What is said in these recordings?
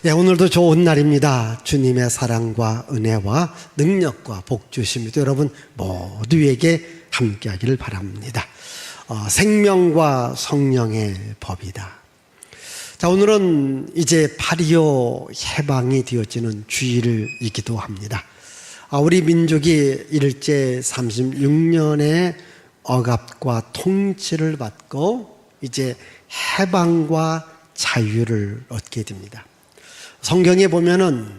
네, 오늘도 좋은 날입니다. 주님의 사랑과 은혜와 능력과 복 주심이 여러분 모두에게 함께하기를 바랍니다. 생명과 성령의 법이다. 자, 오늘은 이제 8.25 해방이 되어지는 주일이기도 합니다. 우리 민족이 일제 36년의 억압과 통치를 받고 이제 해방과 자유를 얻게 됩니다. 성경에 보면은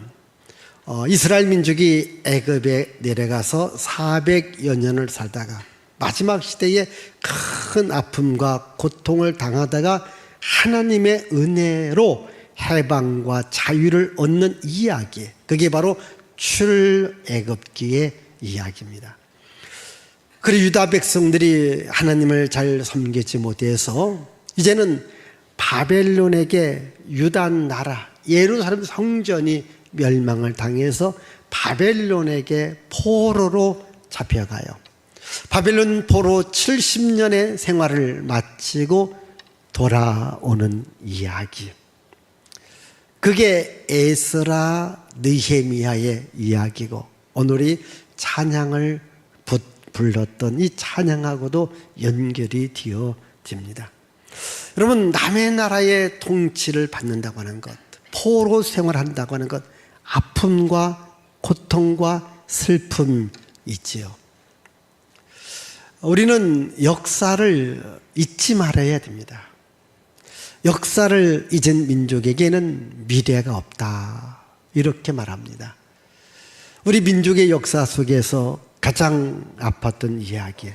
이스라엘 민족이 애굽에 내려가서 400여 년을 살다가 마지막 시대에 큰 아픔과 고통을 당하다가 하나님의 은혜로 해방과 자유를 얻는 이야기, 그게 바로 출애굽기의 이야기입니다. 그리고 유다 백성들이 하나님을 잘 섬기지 못해서 이제는 바벨론에게 유다 나라 예루살렘 성전이 멸망을 당해서 바벨론에게 포로로 잡혀가요. 바벨론 포로 70년의 생활을 마치고 돌아오는 이야기, 그게 에스라 느헤미야의 이야기고 오늘이 찬양을 불렀던 이 찬양하고도 연결이 되어집니다. 여러분, 남의 나라의 통치를 받는다고 하는 것, 포로 생활한다고 하는 것, 아픔과 고통과 슬픔이지요. 우리는 역사를 잊지 말아야 됩니다. 역사를 잊은 민족에게는 미래가 없다, 이렇게 말합니다. 우리 민족의 역사 속에서 가장 아팠던 이야기,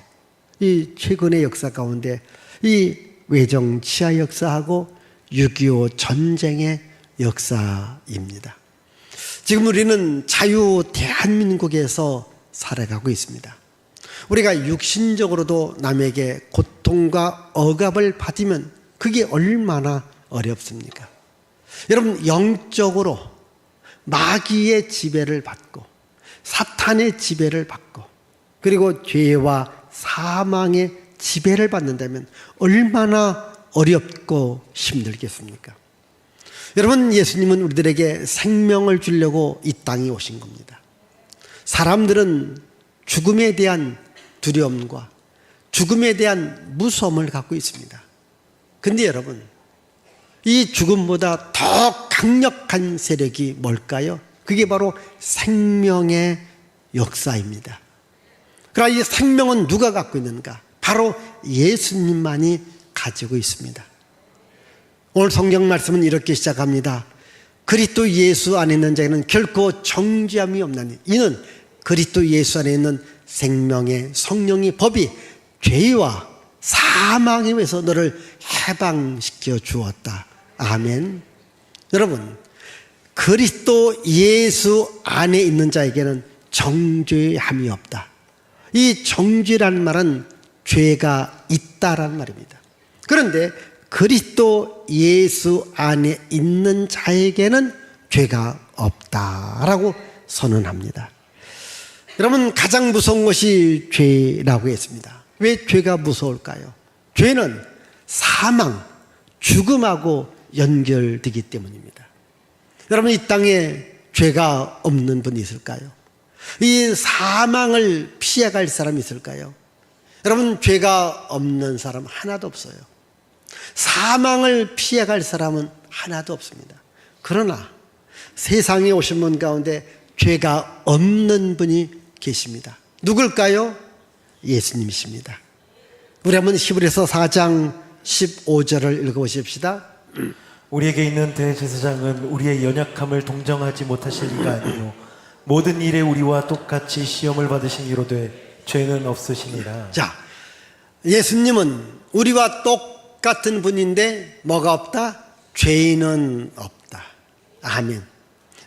이 최근의 역사 가운데 이 외정 치하 역사하고 6.25 전쟁의 역사입니다. 지금 우리는 자유 대한민국에서 살아가고 있습니다. 우리가 육신적으로도 남에게 고통과 억압을 받으면 그게 얼마나 어렵습니까? 여러분, 영적으로 마귀의 지배를 받고 사탄의 지배를 받고 그리고 죄와 사망의 지배를 받는다면 얼마나 어렵고 힘들겠습니까? 여러분, 예수님은 우리들에게 생명을 주려고 이 땅에 오신 겁니다. 사람들은 죽음에 대한 두려움과 죽음에 대한 무서움을 갖고 있습니다. 근데 여러분, 이 죽음보다 더 강력한 세력이 뭘까요? 그게 바로 생명의 역사입니다. 그러나 이 생명은 누가 갖고 있는가? 바로 예수님만이 가지고 있습니다. 오늘 성경 말씀은 이렇게 시작합니다. 그리스도 예수 안에 있는 자에는 결코 정죄함이 없나니 이는 그리스도 예수 안에 있는 생명의 성령의 법이 죄와 사망에 의해서 너를 해방시켜 주었다. 아멘. 여러분, 그리스도 예수 안에 있는 자에게는 정죄함이 없다. 이 정죄라는 말은 죄가 있다라는 말입니다. 그런데 그리스도 예수 안에 있는 자에게는 죄가 없다라고 선언합니다. 여러분, 가장 무서운 것이 죄라고 했습니다. 왜 죄가 무서울까요? 죄는 사망, 죽음하고 연결되기 때문입니다. 여러분, 이 땅에 죄가 없는 분이 있을까요? 이 사망을 피해갈 사람이 있을까요? 여러분, 죄가 없는 사람 하나도 없어요. 사망을 피해갈 사람은 하나도 없습니다. 그러나 세상에 오신 분 가운데 죄가 없는 분이 계십니다. 누굴까요? 예수님이십니다. 우리 한번 히브리서 4장 15절을 읽어보십시다. 우리에게 있는 대제사장은 우리의 연약함을 동정하지 못하실 이가 아니요 모든 일에 우리와 똑같이 시험을 받으신 이로되 죄는 없으시니라. 자, 예수님은 우리와 똑같은 분인데 뭐가 없다? 죄는 없다. 아멘.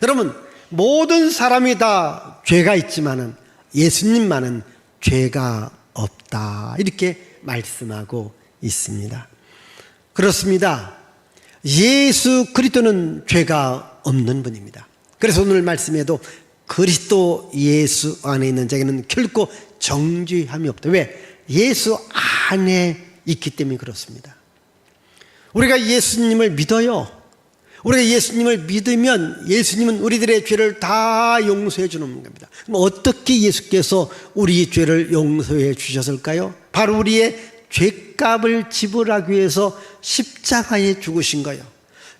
여러분, 모든 사람이 다 죄가 있지만은 예수님만은 죄가 없다, 이렇게 말씀하고 있습니다. 그렇습니다. 예수 그리스도는 죄가 없는 분입니다. 그래서 오늘 말씀에도 그리스도 예수 안에 있는 자에게는 결코 정죄함이 없다. 왜? 예수 안에 있기 때문에 그렇습니다. 우리가 예수님을 믿어요. 우리가 예수님을 믿으면 예수님은 우리들의 죄를 다 용서해 주는 겁니다. 그럼 어떻게 예수께서 우리 죄를 용서해 주셨을까요? 바로 우리의 죄값을 지불하기 위해서 십자가에 죽으신 거예요.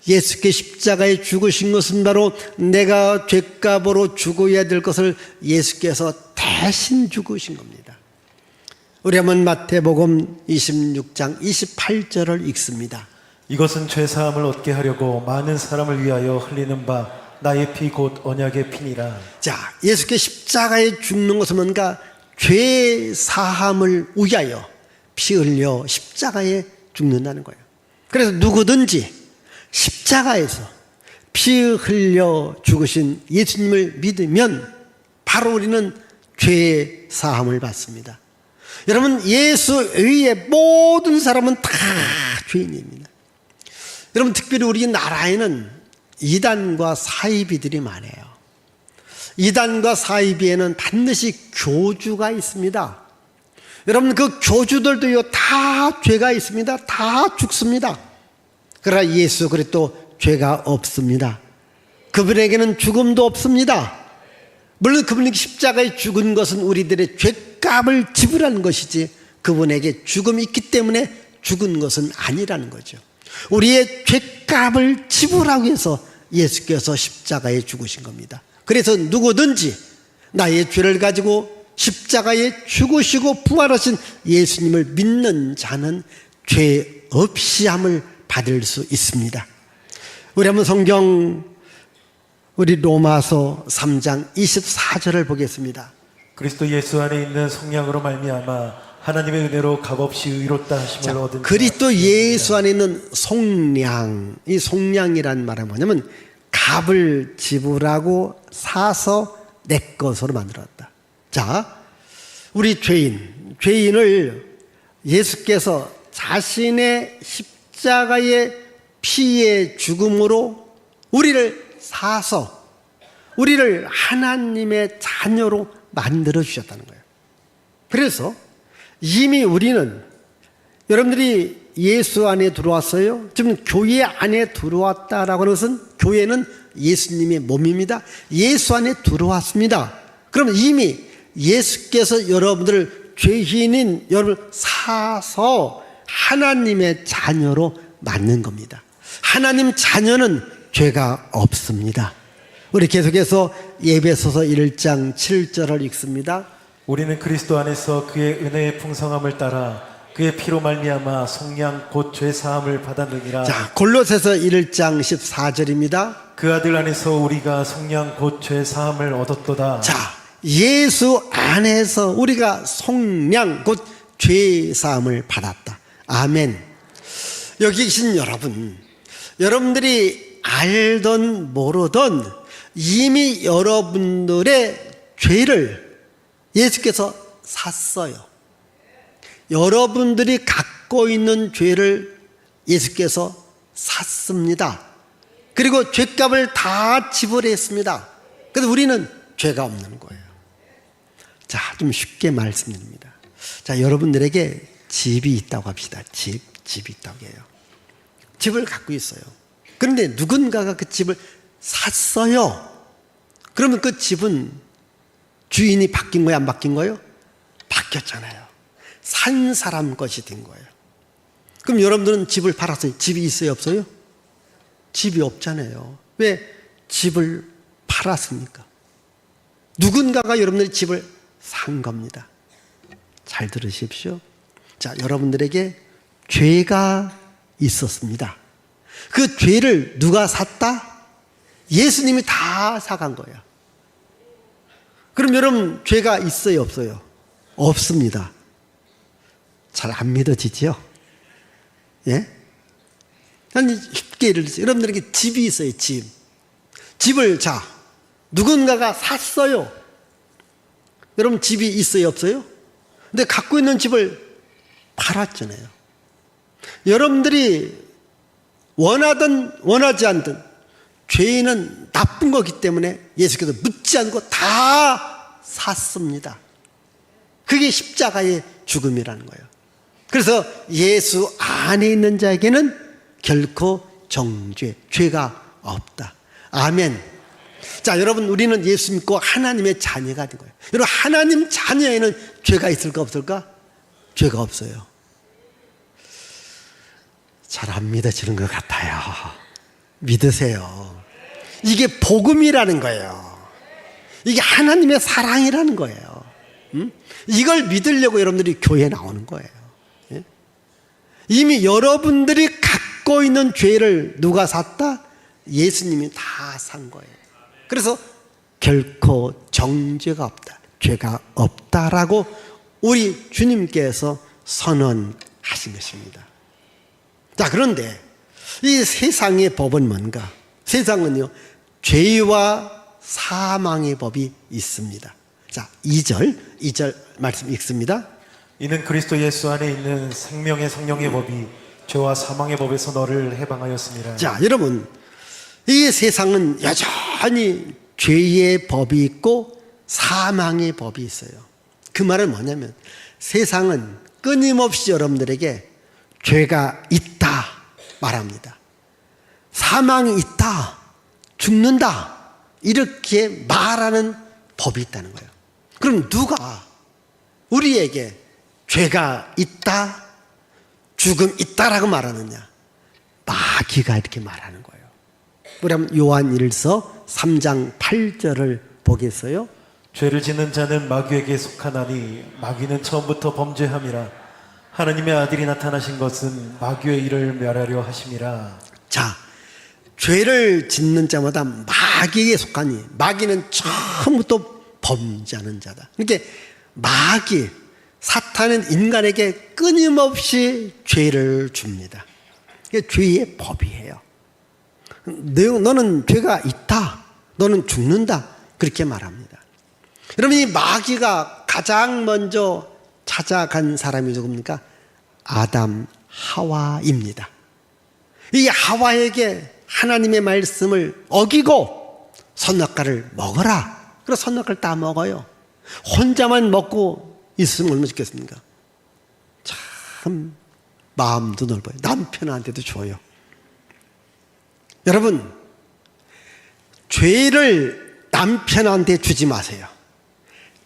예수께 십자가에 죽으신 것은 바로 내가 죄값으로 죽어야 될 것을 예수께서 대신 죽으신 겁니다. 우리 한번 마태복음 26장 28절을 읽습니다. 이것은 죄사함을 얻게 하려고 많은 사람을 위하여 흘리는 바 나의 피 곧 언약의 피니라. 자, 예수께 십자가에 죽는 것은 뭔가 죄사함을 위하여 피 흘려 십자가에 죽는다는 거예요. 그래서 누구든지 십자가에서 피 흘려 죽으신 예수님을 믿으면 바로 우리는 죄 사함을 받습니다. 여러분, 예수 외의 모든 사람은 다 죄인입니다. 여러분, 특별히 우리나라에는 이단과 사이비들이 많아요. 이단과 사이비에는 반드시 교주가 있습니다. 여러분, 그 교주들도요 다 죄가 있습니다. 다 죽습니다. 그러나 예수 그리스도 죄가 없습니다. 그분에게는 죽음도 없습니다. 물론 그분이 십자가에 죽은 것은 우리들의 죄값을 지불하는 것이지 그분에게 죽음이 있기 때문에 죽은 것은 아니라는 거죠. 우리의 죄값을 지불하기 위해서 예수께서 십자가에 죽으신 겁니다. 그래서 누구든지 나의 죄를 가지고 십자가에 죽으시고 부활하신 예수님을 믿는 자는 죄 없이 함을 받을 수 있습니다. 우리 한번 성경 우리 로마서 3장 24절을 보겠습니다. 그리스도 예수 안에 있는 성령으로 말미암아 하나님의 은혜로 값없이 의롭다 하심을 얻은 그리스도 예수 안에 있는 속량, 이 속량이란 말은 뭐냐면 값을 지불하고 사서 내 것으로 만들었다. 자, 우리 죄인을 예수께서 자신의 십자가의 피의 죽음으로 우리를 사서 우리를 하나님의 자녀로 만들어 주셨다는 거예요. 그래서 이미 우리는, 여러분들이 예수 안에 들어왔어요? 지금 교회 안에 들어왔다라고 하는 것은, 교회는 예수님의 몸입니다. 예수 안에 들어왔습니다. 그러면 이미 예수께서 여러분들을, 죄인인 여러분을 사서 하나님의 자녀로 만든 겁니다. 하나님 자녀는 죄가 없습니다. 우리 계속해서 에베소서 1장 7절을 읽습니다. 우리는 그리스도 안에서 그의 은혜의 풍성함을 따라 그의 피로 말미암아 속량 곧 죄사함을 받았느니라. 자, 골로새서 1장 14절입니다. 그 아들 안에서 우리가 속량 곧 죄사함을 얻었도다. 자, 예수 안에서 우리가 속량 곧 죄사함을 받았다. 아멘. 여기 계신 여러분, 여러분들이 알던 모르던 이미 여러분들의 죄를 예수께서 샀어요. 여러분들이 갖고 있는 죄를 예수께서 샀습니다. 그리고 죄값을 다 지불했습니다. 그래서 우리는 죄가 없는 거예요. 자, 좀 쉽게 말씀드립니다. 자, 여러분들에게 집이 있다고 합시다. 집이 있다고 해요. 집을 갖고 있어요. 그런데 누군가가 그 집을 샀어요. 그러면 그 집은 주인이 바뀐 거예요? 안 바뀐 거예요? 바뀌었잖아요. 산 사람 것이 된 거예요. 그럼 여러분들은 집을 팔았어요. 집이 있어요? 없어요? 집이 없잖아요. 왜? 집을 팔았습니까? 누군가가 여러분들의 집을 산 겁니다. 잘 들으십시오. 자, 여러분들에게 죄가 있었습니다. 그 죄를 누가 샀다? 예수님이 다 사간 거예요. 그럼 여러분, 죄가 있어요? 없어요? 없습니다. 잘 안 믿어지죠? 예? 난 쉽게 예를 들어서 여러분들에게 집이 있어요. 집을, 자, 누군가가 샀어요. 여러분, 집이 있어요? 없어요? 근데 갖고 있는 집을 팔았잖아요. 여러분들이 원하든 원하지 않든 죄인은 나쁜 거기 때문에 예수께서 묻지 않고 다 샀습니다. 그게 십자가의 죽음이라는 거예요. 그래서 예수 안에 있는 자에게는 결코 죄가 없다. 아멘. 자, 여러분, 우리는 예수 믿고 하나님의 자녀가 된 거예요. 여러분, 하나님 자녀에는 죄가 있을까 없을까? 죄가 없어요. 잘 안 믿어지는 것 같아요. 믿으세요. 이게 복음이라는 거예요. 이게 하나님의 사랑이라는 거예요. 이걸 믿으려고 여러분들이 교회에 나오는 거예요. 예? 이미 여러분들이 갖고 있는 죄를 누가 샀다? 예수님이 다 산 거예요. 그래서 결코 정죄가 없다, 죄가 없다라고 우리 주님께서 선언하신 것입니다. 자, 그런데 이 세상의 법은 뭔가? 세상은요, 죄와 사망의 법이 있습니다. 자, 2절 말씀 읽습니다. 이는 그리스도 예수 안에 있는 생명의 성령의 법이 죄와 사망의 법에서 너를 해방하였습니다. 자, 여러분, 이 세상은 여전히 죄의 법이 있고 사망의 법이 있어요. 그 말은 뭐냐면 세상은 끊임없이 여러분들에게 죄가 있다 말합니다. 사망이 있다, 죽는다, 이렇게 말하는 법이 있다는 거예요. 그럼 누가 우리에게 죄가 있다, 죽음 있다라고 말하느냐? 마귀가 이렇게 말하는 거예요. 우리 한번 요한일서 3장 8절을 보겠어요? 죄를 짓는 자는 마귀에게 속하나니 마귀는 처음부터 범죄함이라 하나님의 아들이 나타나신 것은 마귀의 일을 멸하려 하심이라. 자, 죄를 짓는 자마다 마귀에게 속하니 마귀는 처음부터 범죄하는 자다. 그러니까 마귀, 사탄은 인간에게 끊임없이 죄를 줍니다. 이게 죄의 법이에요. 너는 죄가 있다, 너는 죽는다, 그렇게 말합니다. 여러분, 이 마귀가 가장 먼저 찾아간 사람이 누굽니까? 아담, 하와입니다. 이 하와에게 하나님의 말씀을 어기고 선악과를 먹어라. 그래서 선악과를 다 먹어요. 혼자만 먹고 있으면 얼마나 좋겠습니까? 참 마음도 넓어요. 남편한테도 줘요. 여러분, 죄를 남편한테 주지 마세요.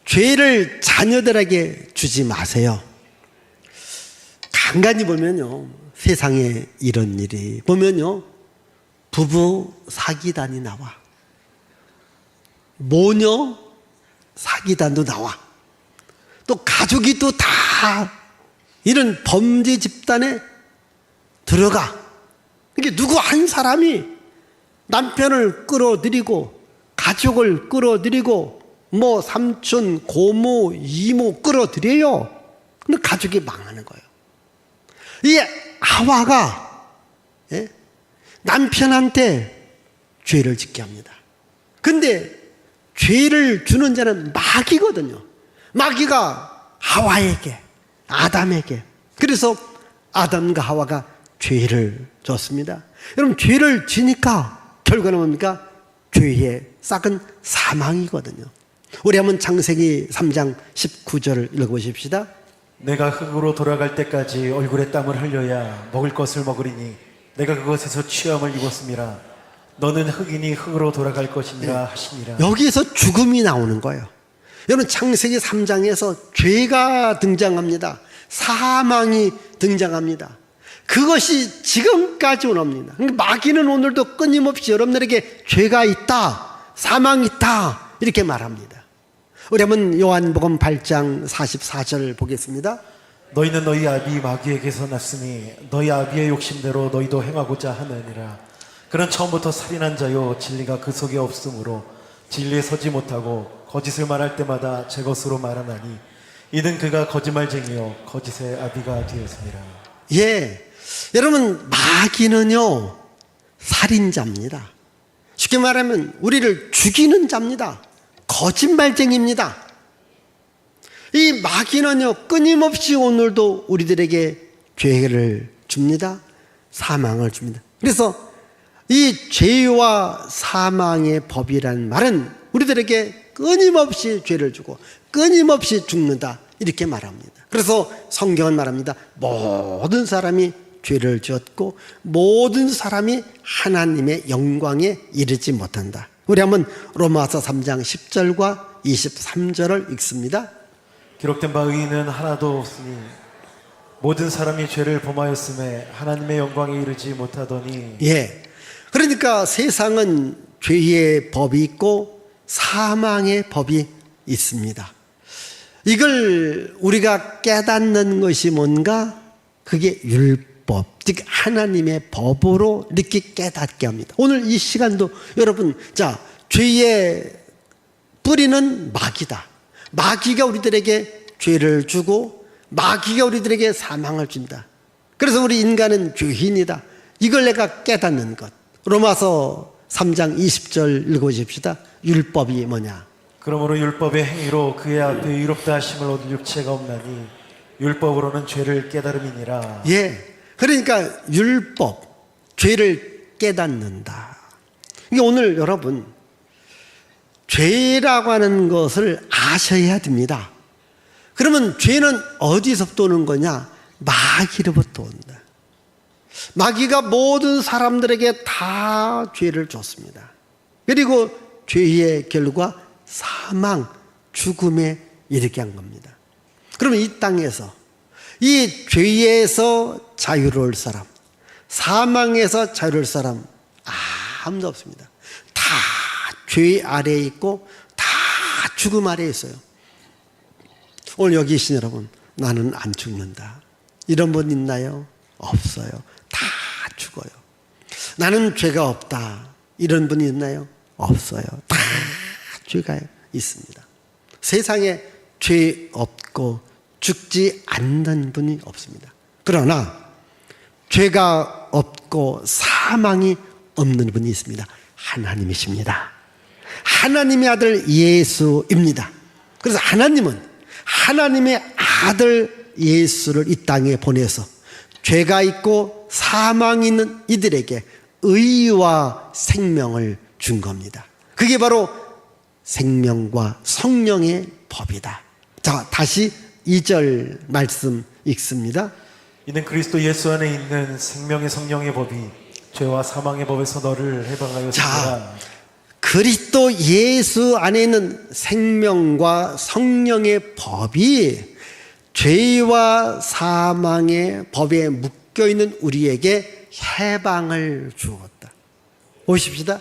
죄를 자녀들에게 주지 마세요. 간간히 보면요, 세상에 이런 일이 보면요, 부부 사기단이 나와, 모녀 사기단도 나와, 또 가족이 또 다 이런 범죄 집단에 들어가. 이게 누구 한 사람이 남편을 끌어들이고 가족을 끌어들이고 뭐 삼촌, 고모, 이모 끌어들여요. 근데 가족이 망하는 거예요. 이 하와가 남편한테 죄를 짓게 합니다. 근데 죄를 주는 자는 마귀거든요. 마귀가 하와에게, 아담에게. 그래서 아담과 하와가 죄를 줬습니다. 여러분, 죄를 지니까 결과는 뭡니까? 죄의 싹은 사망이거든요. 우리 한번 창세기 3장 19절을 읽어보십시다. 내가 흙으로 돌아갈 때까지 얼굴에 땀을 흘려야 먹을 것을 먹으리니 내가 그것에서 취함을 입었음이라. 너는 흙이니 흙으로 돌아갈 것이니라 하시니라. 여기에서 죽음이 나오는 거예요. 여러분, 창세기 3장에서 죄가 등장합니다. 사망이 등장합니다. 그것이 지금까지 옵니다. 마귀는 오늘도 끊임없이 여러분들에게 죄가 있다, 사망이 있다, 이렇게 말합니다. 우리 한번 요한복음 8장 44절 보겠습니다. 너희는 너희 아비 마귀에게서 났으니 너희 아비의 욕심대로 너희도 행하고자 하느니라. 그는 처음부터 살인한 자요 진리가 그 속에 없으므로 진리에 서지 못하고 거짓을 말할 때마다 제 것으로 말하나니 이는 그가 거짓말쟁이요 거짓의 아비가 되었습니다. 예, 여러분, 마귀는요 살인자입니다. 쉽게 말하면 우리를 죽이는 자입니다. 거짓말쟁이입니다. 이 마귀는요 끊임없이 오늘도 우리들에게 죄를 줍니다. 사망을 줍니다. 그래서 이 죄와 사망의 법이란 말은 우리들에게 끊임없이 죄를 주고 끊임없이 죽는다, 이렇게 말합니다. 그래서 성경은 말합니다. 모든 사람이 죄를 지었고 모든 사람이 하나님의 영광에 이르지 못한다. 우리 한번 로마서 3장 10절과 23절을 읽습니다. 기록된 바 의인은 하나도 없으니 모든 사람이 죄를 범하였음에 하나님의 영광에 이르지 못하더니. 예. 그러니까 세상은 죄의 법이 있고 사망의 법이 있습니다. 이걸 우리가 깨닫는 것이 뭔가? 그게 율법, 즉 하나님의 법으로 이렇게 깨닫게 합니다. 오늘 이 시간도 여러분, 자, 죄의 뿌리는 마귀다. 마귀가 우리들에게 죄를 주고 마귀가 우리들에게 사망을 준다. 그래서 우리 인간은 죄인이다. 이걸 내가 깨닫는 것. 로마서 3장 20절 읽어주십시다. 율법이 뭐냐? 그러므로 율법의 행위로 그의 앞에 의롭다 하심을 얻을 육체가 없나니 율법으로는 죄를 깨달음이니라. 예. 그러니까 율법, 죄를 깨닫는다. 이게 오늘 여러분, 죄라고 하는 것을 아셔야 됩니다. 그러면 죄는 어디서부터 오는 거냐? 마귀로부터 온다. 마귀가 모든 사람들에게 다 죄를 줬습니다. 그리고 죄의 결과 사망, 죽음에 이르게 한 겁니다. 그러면 이 땅에서 이 죄에서 자유로울 사람, 사망에서 자유로울 사람 아무도 없습니다. 다 죄 아래에 있고 다 죽음 아래에 있어요. 오늘 여기 계신 여러분, 나는 안 죽는다. 이런 분 있나요? 없어요. 다 죽어요. 나는 죄가 없다. 이런 분이 있나요? 없어요. 다 죄가 있습니다. 세상에 죄 없고 죽지 않는 분이 없습니다. 그러나 죄가 없고 사망이 없는 분이 있습니다. 하나님이십니다. 하나님의 아들 예수입니다. 그래서 하나님은 하나님의 아들 예수를 이 땅에 보내서 죄가 있고 사망이 있는 이들에게 의와 생명을 준 겁니다. 그게 바로 생명과 성령의 법이다. 자, 다시 2절 말씀 읽습니다. 이는 그리스도 예수 안에 있는 생명의 성령의 법이 죄와 사망의 법에서 너를 해방하였으나. 자, 그리스도 예수 안에 있는 생명과 성령의 법이 죄와 사망의 법에 묶여있는 우리에게 해방을 주었다. 보십시다.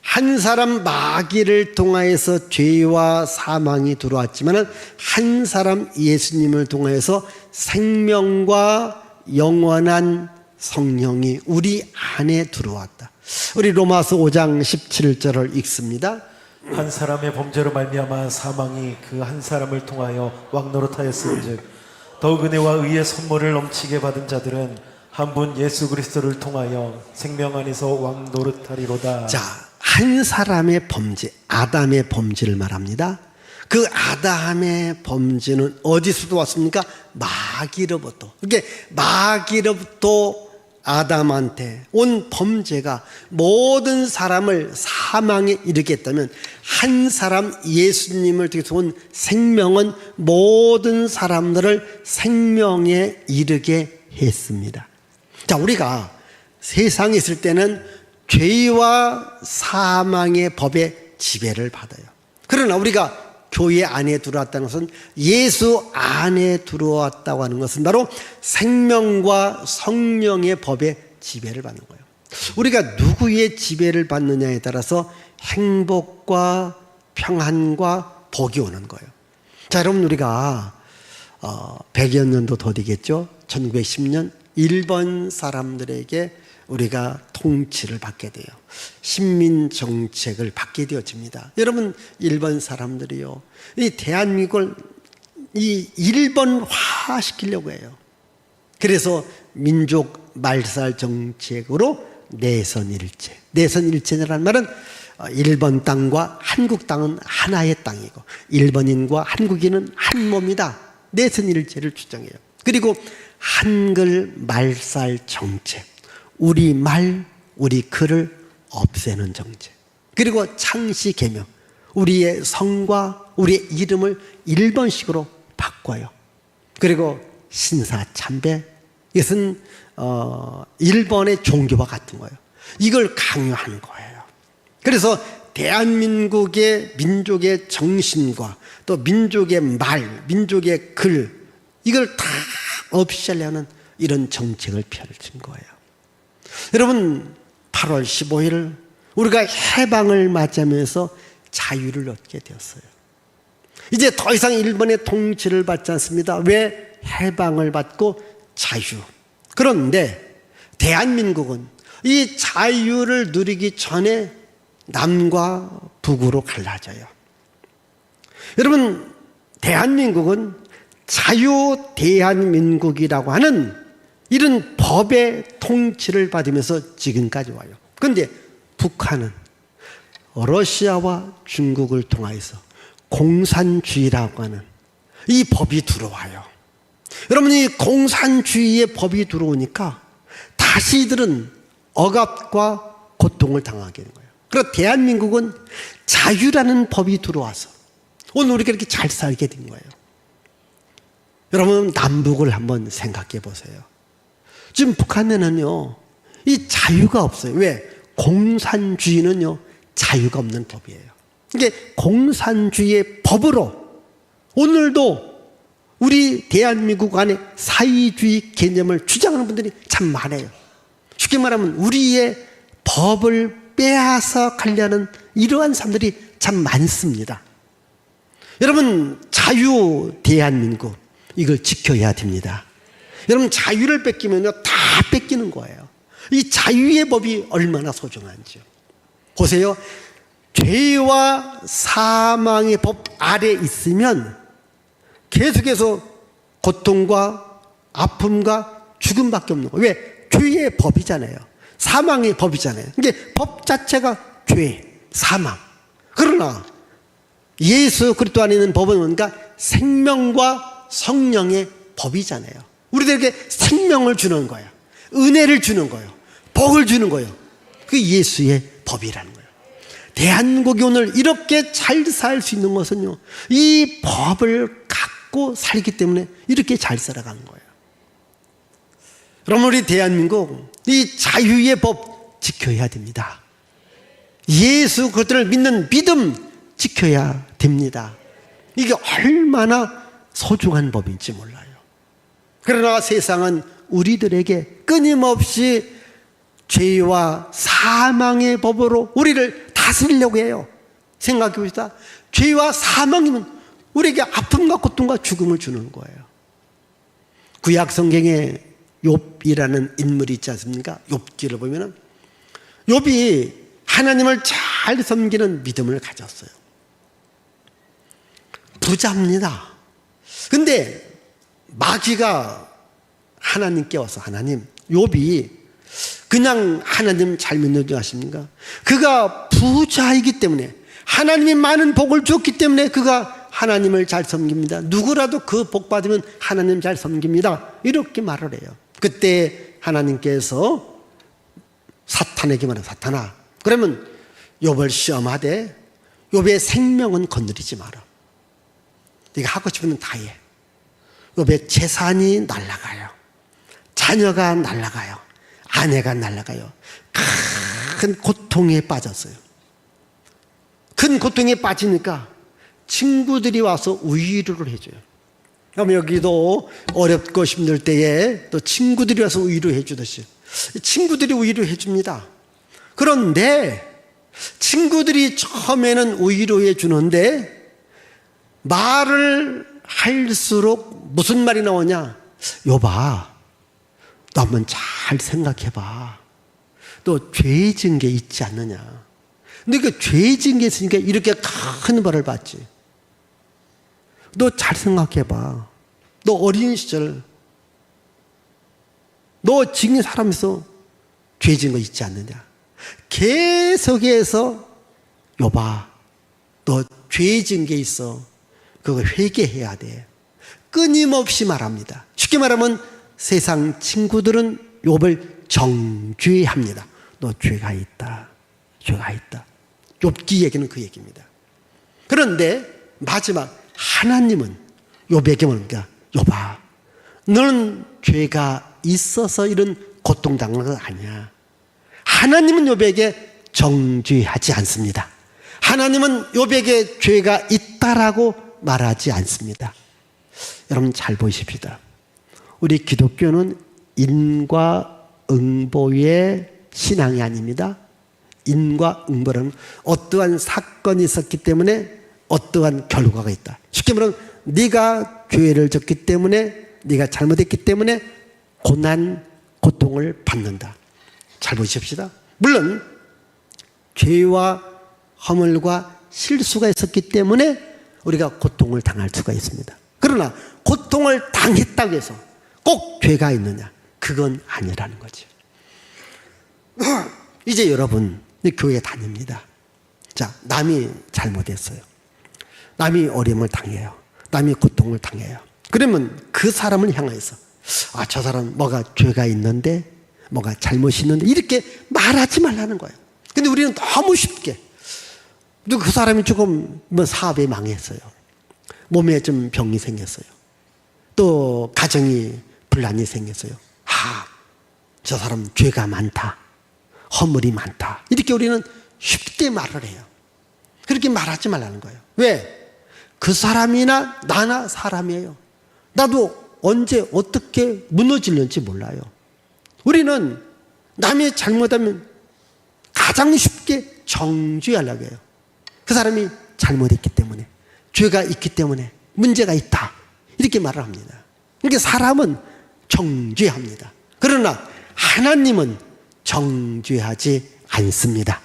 한 사람 마귀를 통하여서 죄와 사망이 들어왔지만 한 사람 예수님을 통하여서 생명과 영원한 성령이 우리 안에 들어왔다. 우리 로마서 5장 17절을 읽습니다. 한 사람의 범죄로 말미암아 사망이 그 한 사람을 통하여 왕노릇하였은즉 더욱 은혜와 의의 선물을 넘치게 받은 자들은 한 분 예수 그리스도를 통하여 생명 안에서 왕노릇하리로다. 자, 한 사람의 범죄, 아담의 범죄를 말합니다. 그 아담의 범죄는 어디서도 왔습니까? 마귀로부터. 그게 마귀로부터 아담한테 온 범죄가 모든 사람을 사망에 이르게 했다면 한 사람 예수님을 통해서 온 생명은 모든 사람들을 생명에 이르게 했습니다. 자, 우리가 세상에 있을 때는 죄와 사망의 법의 지배를 받아요. 그러나 우리가 교회 안에 들어왔다는 것은, 예수 안에 들어왔다고 하는 것은 바로 생명과 성령의 법의 지배를 받는 거예요. 우리가 누구의 지배를 받느냐에 따라서 행복과 평안과 복이 오는 거예요. 자, 여러분, 우리가 100여 년도 더 되겠죠. 1910년 일본 사람들에게 우리가 통치를 받게 돼요. 식민정책을 받게 되어집니다. 여러분, 일본 사람들이요, 이 대한민국을 이 일본화 시키려고 해요. 그래서 민족 말살 정책으로 내선일체. 내선일체라는 말은 일본 땅과 한국 땅은 하나의 땅이고 일본인과 한국인은 한 몸이다. 내선일체를 주장해요. 그리고 한글 말살 정책. 우리 말, 우리 글을 없애는 정책. 그리고 창씨 개명. 우리의 성과 우리의 이름을 일본식으로 바꿔요. 그리고 신사 참배. 이것은 일본의 종교와 같은 거예요. 이걸 강요하는 거예요. 그래서 대한민국의 민족의 정신과 또 민족의 말, 민족의 글, 이걸 다 없애려는 이런 정책을 펼친 거예요. 여러분, 8월 15일 우리가 해방을 맞이하면서 자유를 얻게 되었어요. 이제 더 이상 일본의 통치를 받지 않습니다. 왜? 해방을 받고 자유. 그런데 대한민국은 이 자유를 누리기 전에 남과 북으로 갈라져요. 여러분, 대한민국은 자유 대한민국이라고 하는 이런 법의 통치를 받으면서 지금까지 와요. 그런데 북한은 러시아와 중국을 통하여서 공산주의라고 하는 이 법이 들어와요. 여러분, 이 공산주의의 법이 들어오니까 다시 이들은 억압과 고통을 당하게 되는 거예요. 그리고 대한민국은 자유라는 법이 들어와서 오늘 우리가 이렇게 잘 살게 된 거예요. 여러분, 남북을 한번 생각해 보세요. 지금 북한에는요, 이 자유가 없어요. 왜? 공산주의는요, 자유가 없는 법이에요. 이게 공산주의의 법으로 오늘도 우리 대한민국 안에 사회주의 개념을 주장하는 분들이 참 많아요. 쉽게 말하면 우리의 법을 빼앗아 가려는 이러한 사람들이 참 많습니다. 여러분, 자유 대한민국, 이걸 지켜야 됩니다. 여러분, 자유를 뺏기면요, 다 뺏기는 거예요. 이 자유의 법이 얼마나 소중한지요. 보세요. 죄와 사망의 법 아래 있으면 계속해서 고통과 아픔과 죽음밖에 없는 거예요. 왜? 죄의 법이잖아요. 사망의 법이잖아요. 이게 법 자체가 죄, 사망. 그러나 예수 그리스도 안에 있는 법은 뭔가 생명과 성령의 법이잖아요. 우리들에게 생명을 주는 거예요. 은혜를 주는 거예요. 복을 주는 거예요. 그게 예수의 법이라는 거예요. 대한민국이 오늘 이렇게 잘 살 수 있는 것은요, 이 법을 갖고 살기 때문에 이렇게 잘 살아가는 거예요. 그럼 우리 대한민국 이 자유의 법 지켜야 됩니다. 예수 그들을 믿는 믿음 지켜야 됩니다. 이게 얼마나 소중한 법인지 몰라요. 그러나 세상은 우리들에게 끊임없이 죄와 사망의 법으로 우리를 다스리려고 해요. 생각해 봅시다. 죄와 사망이면 우리에게 아픔과 고통과 죽음을 주는 거예요. 구약 성경에 욥이라는 인물이 있지 않습니까? 욥기를 보면은 욥이 하나님을 잘 섬기는 믿음을 가졌어요. 부자입니다. 근데 마귀가 하나님께 와서, 하나님, 욥이 그냥 하나님 잘 믿는 줄 아십니까? 그가 부자이기 때문에, 하나님이 많은 복을 줬기 때문에 그가 하나님을 잘 섬깁니다. 누구라도 그 복 받으면 하나님 잘 섬깁니다. 이렇게 말을 해요. 그때 하나님께서 사탄에게 말해요. 사탄아, 그러면 욥을 시험하되 욥의 생명은 건드리지 마라. 네가 하고 싶은 다 해. 욥의 재산이 날아가요. 자녀가 날아가요. 아내가 날아가요. 큰 고통에 빠졌어요. 큰 고통에 빠지니까 친구들이 와서 위로를 해줘요. 그럼 여기도 어렵고 힘들 때에 또 친구들이 와서 위로해 주듯이 친구들이 위로해 줍니다. 그런데 친구들이 처음에는 위로해 주는데 말을 할수록 무슨 말이 나오냐? 욥아, 너 한번 잘 생각해봐. 너 죄 지은 게 있지 않느냐? 근데 그 죄 지은 게 있으니까 이렇게 큰 벌을 받지. 너 잘 생각해봐. 너 어린 시절 너 지금 살아면서 죄 지은 거 있지 않느냐? 계속해서 욥아, 너 죄 지은 게 있어. 그거 회개해야 돼. 끊임없이 말합니다. 쉽게 말하면 세상 친구들은 욥을 정죄합니다. 너 죄가 있다. 죄가 있다. 욥기 얘기는 그 얘기입니다. 그런데 마지막 하나님은 욥에게 뭡니까? 욥아, 너는 죄가 있어서 이런 고통당하는 건 아니야. 하나님은 욥에게 정죄하지 않습니다. 하나님은 욥에게 죄가 있다라고 말하지 않습니다. 여러분 잘 보십시다. 우리 기독교는 인과응보의 신앙이 아닙니다. 인과응보는 어떠한 사건이 있었기 때문에 어떠한 결과가 있다. 쉽게 말하면 네가 죄를 졌기 때문에, 네가 잘못했기 때문에 고난, 고통을 받는다. 잘 보십시다. 물론 죄와 허물과 실수가 있었기 때문에 우리가 고통을 당할 수가 있습니다. 그러나 고통을 당했다고 해서 꼭 죄가 있느냐? 그건 아니라는 거죠. 이제 여러분 교회 다닙니다. 자, 남이 잘못했어요. 남이 어려움을 당해요. 남이 고통을 당해요. 그러면 그 사람을 향해서 저 사람 뭐가 죄가 있는데, 뭐가 잘못이 있는데 이렇게 말하지 말라는 거예요. 근데 우리는 너무 쉽게 그 사람이 조금 사업이 망했어요. 몸에 좀 병이 생겼어요. 또 가정이 분란이 생겼어요. 저 사람 죄가 많다. 허물이 많다. 이렇게 우리는 쉽게 말을 해요. 그렇게 말하지 말라는 거예요. 왜? 그 사람이나 나나 사람이에요. 나도 언제 어떻게 무너질는지 몰라요. 우리는 남이 잘못하면 가장 쉽게 정죄하려고 해요. 그 사람이 잘못했기 때문에, 죄가 있기 때문에, 문제가 있다. 이렇게 말을 합니다. 그러니까 사람은 정죄합니다. 그러나 하나님은 정죄하지 않습니다.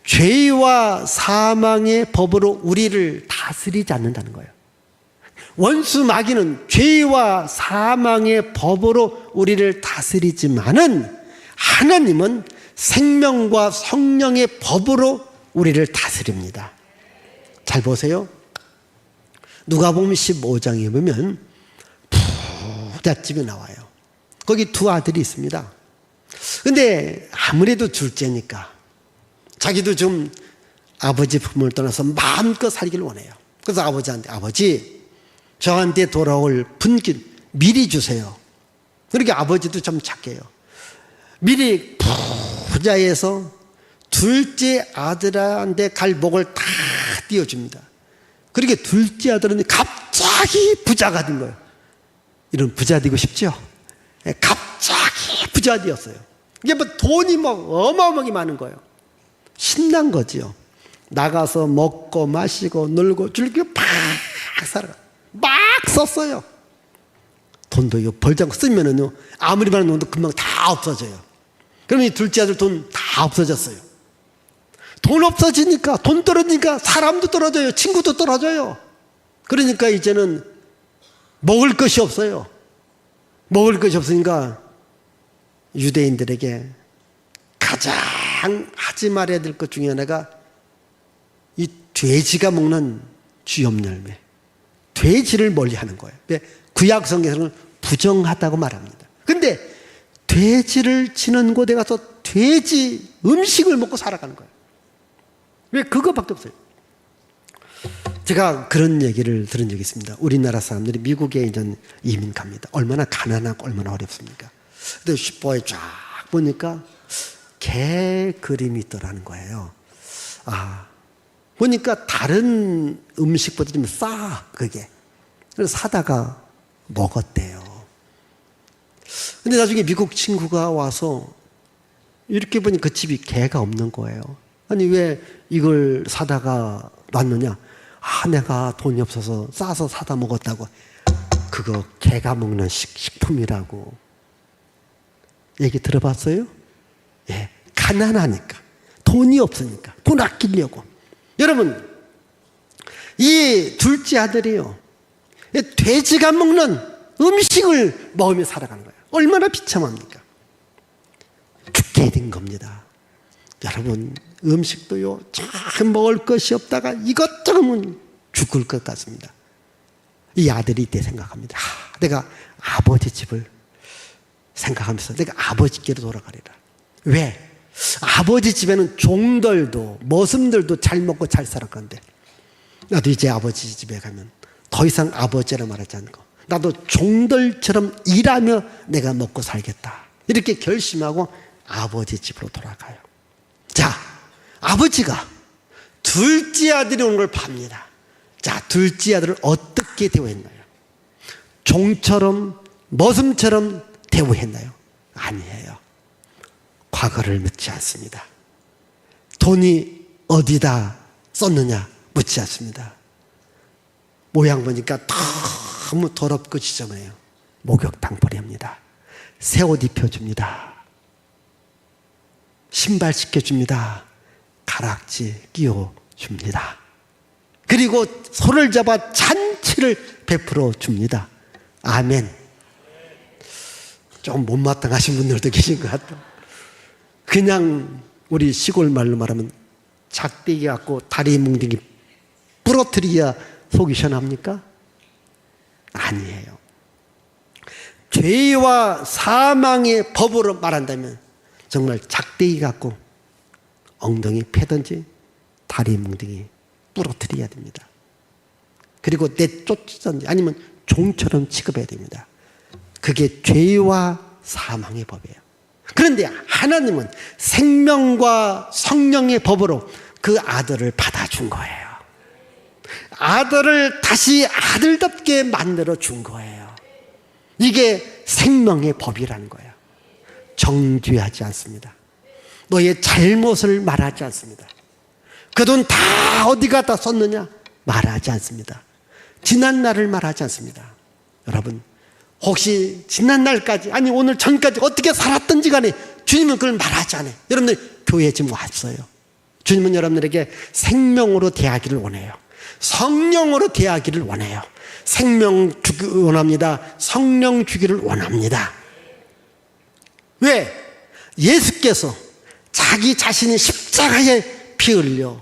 죄와 사망의 법으로 우리를 다스리지 않는다는 거예요. 원수 마귀는 죄와 사망의 법으로 우리를 다스리지만은 하나님은 생명과 성령의 법으로 우리를 다스립니다. 잘 보세요. 누가복음 15장에 보면 부잣집이 나와요. 거기 두 아들이 있습니다. 근데 아무래도 둘째니까 자기도 좀 아버지 품을 떠나서 마음껏 살기를 원해요. 그래서 아버지한테, 아버지 저한테 돌아올 분깃 미리 주세요. 그렇게 아버지도 좀 착해요. 미리 부자에서 둘째 아들한테 갈 목을 다 띄워줍니다. 그렇게 둘째 아들은 갑자기 부자가 된 거예요. 이런 부자 되고 싶죠? 갑자기 부자 되었어요. 이게 뭐 돈이 어마어마하게 많은 거예요. 신난 거지요. 나가서 먹고 마시고 놀고 즐기고 팍 살아가. 막 썼어요. 돈도 벌자고 쓰면은요, 아무리 많은 돈도 금방 다 없어져요. 그러면 이 둘째 아들 돈 다 없어졌어요. 돈 없어지니까, 돈 떨어지니까 사람도 떨어져요. 친구도 떨어져요. 그러니까 이제는 먹을 것이 없어요. 먹을 것이 없으니까 유대인들에게 가장 하지 말아야 될 것 중에 하나가 이 돼지가 먹는 쥐염열매, 돼지를 멀리하는 거예요. 구약 성경에서는 부정하다고 말합니다. 근데 돼지를 치는 곳에 가서 돼지 음식을 먹고 살아가는 거예요. 왜? 그거밖에 없어요. 제가 그런 얘기를 들은 적이 있습니다. 우리나라 사람들이 미국에 이제 이민 갑니다. 얼마나 가난하고 얼마나 어렵습니까? 근데 슈퍼에 쫙 보니까 개 그림이 있더라는 거예요. 보니까 다른 음식보다 좀 싸, 그게. 그래서 사다가 먹었대요. 근데 나중에 미국 친구가 와서 이렇게 보니 그 집이 개가 없는 거예요. 아니, 왜 이걸 사다가 놨느냐? 내가 돈이 없어서 싸서 사다 먹었다고. 그거 개가 먹는 식품이라고. 얘기 들어봤어요? 예, 가난하니까, 돈이 없으니까, 돈 아끼려고. 여러분, 이 둘째 아들이요, 돼지가 먹는 음식을 먹으며 살아가는 거예요. 얼마나 비참합니까? 죽게 된 겁니다. 여러분, 음식도요, 잘 먹을 것이 없다가 이것저것 죽을 것 같습니다. 이 아들이 이때 생각합니다. 내가 아버지 집을 생각하면서 내가 아버지께로 돌아가리라. 왜? 아버지 집에는 종들도 머슴들도 잘 먹고 잘 살았건데 나도 이제 아버지 집에 가면 더 이상 아버지라 말하지 않고 나도 종들처럼 일하며 내가 먹고 살겠다. 이렇게 결심하고 아버지 집으로 돌아가요. 자, 아버지가 둘째 아들이 오는 걸 봅니다. 자, 둘째 아들을 어떻게 대우했나요? 종처럼 머슴처럼 대우했나요? 아니에요. 과거를 묻지 않습니다. 돈이 어디다 썼느냐 묻지 않습니다. 모양 보니까 너무 더럽고 지저분해요. 목욕탕 버립니다. 새 옷 입혀줍니다. 신발 씻겨줍니다. 가락지 끼워줍니다. 그리고 손을 잡아 잔치를 베풀어 줍니다. 아멘. 좀 못마땅하신 분들도 계신 것 같아요. 그냥 우리 시골 말로 말하면 작대기 갖고 다리 뭉댕이 부러뜨려야 속이 시원합니까? 아니에요. 죄와 사망의 법으로 말한다면 정말 작대기 갖고 엉덩이 패든지 다리 뭉댕이 부러뜨려야 됩니다. 그리고 내쫓든지 아니면 종처럼 취급해야 됩니다. 그게 죄와 사망의 법이에요. 그런데 하나님은 생명과 성령의 법으로 그 아들을 받아준 거예요. 아들을 다시 아들답게 만들어 준 거예요. 이게 생명의 법이라는 거예요. 정죄하지 않습니다. 너의 잘못을 말하지 않습니다. 그 돈 다 어디 갖다 썼느냐 말하지 않습니다. 지난 날을 말하지 않습니다. 여러분, 혹시 지난 날까지 아니 오늘 전까지 어떻게 살았든지 간에 주님은 그걸 말하지 않아요. 여러분들 교회 지금 왔어요. 주님은 여러분들에게 생명으로 대하기를 원해요. 성령으로 대하기를 원해요. 생명 주기를 원합니다. 성령 주기를 원합니다. 왜? 예수께서 자기 자신이 십자가에 피 흘려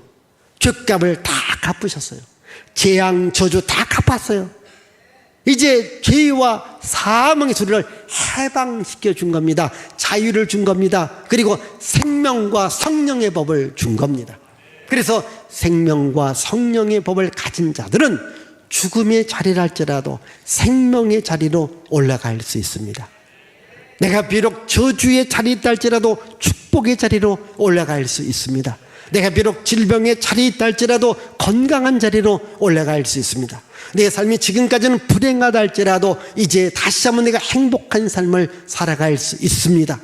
죄값을 다 갚으셨어요. 재앙 저주 다 갚았어요. 이제 죄와 사망의 소리를 해방시켜 준 겁니다. 자유를 준 겁니다. 그리고 생명과 성령의 법을 준 겁니다. 그래서 생명과 성령의 법을 가진 자들은 죽음의 자리를 할지라도 생명의 자리로 올라갈 수 있습니다. 내가 비록 저주의 자리에 있다 할지라도 축복의 자리로 올라갈 수 있습니다. 내가 비록 질병의 자리에 있다 할지라도 건강한 자리로 올라갈 수 있습니다. 내 삶이 지금까지는 불행하다 할지라도 이제 다시 한번 내가 행복한 삶을 살아갈 수 있습니다.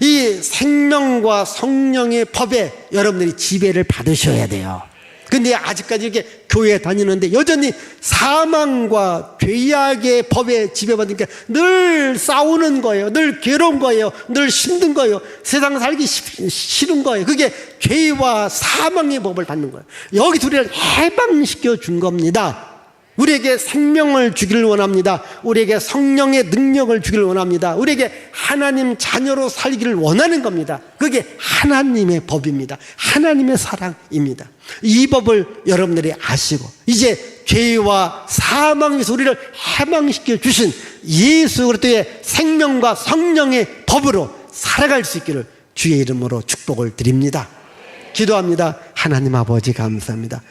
이 생명과 성령의 법에 여러분들이 지배를 받으셔야 돼요. 근데 아직까지 이렇게 교회 다니는데 여전히 사망과 죄악의 법에 지배받으니까 늘 싸우는 거예요. 늘 괴로운 거예요. 늘 힘든 거예요. 세상 살기 싫은 거예요. 그게 죄와 사망의 법을 받는 거예요. 여기서 우리를 해방시켜 준 겁니다. 우리에게 생명을 주기를 원합니다. 우리에게 성령의 능력을 주기를 원합니다. 우리에게 하나님 자녀로 살기를 원하는 겁니다. 그게 하나님의 법입니다. 하나님의 사랑입니다. 이 법을 여러분들이 아시고 이제 죄와 사망의 소리를 해방시켜 주신 예수 그리스도의 생명과 성령의 법으로 살아갈 수 있기를 주의 이름으로 축복을 드립니다. 기도합니다. 하나님 아버지 감사합니다.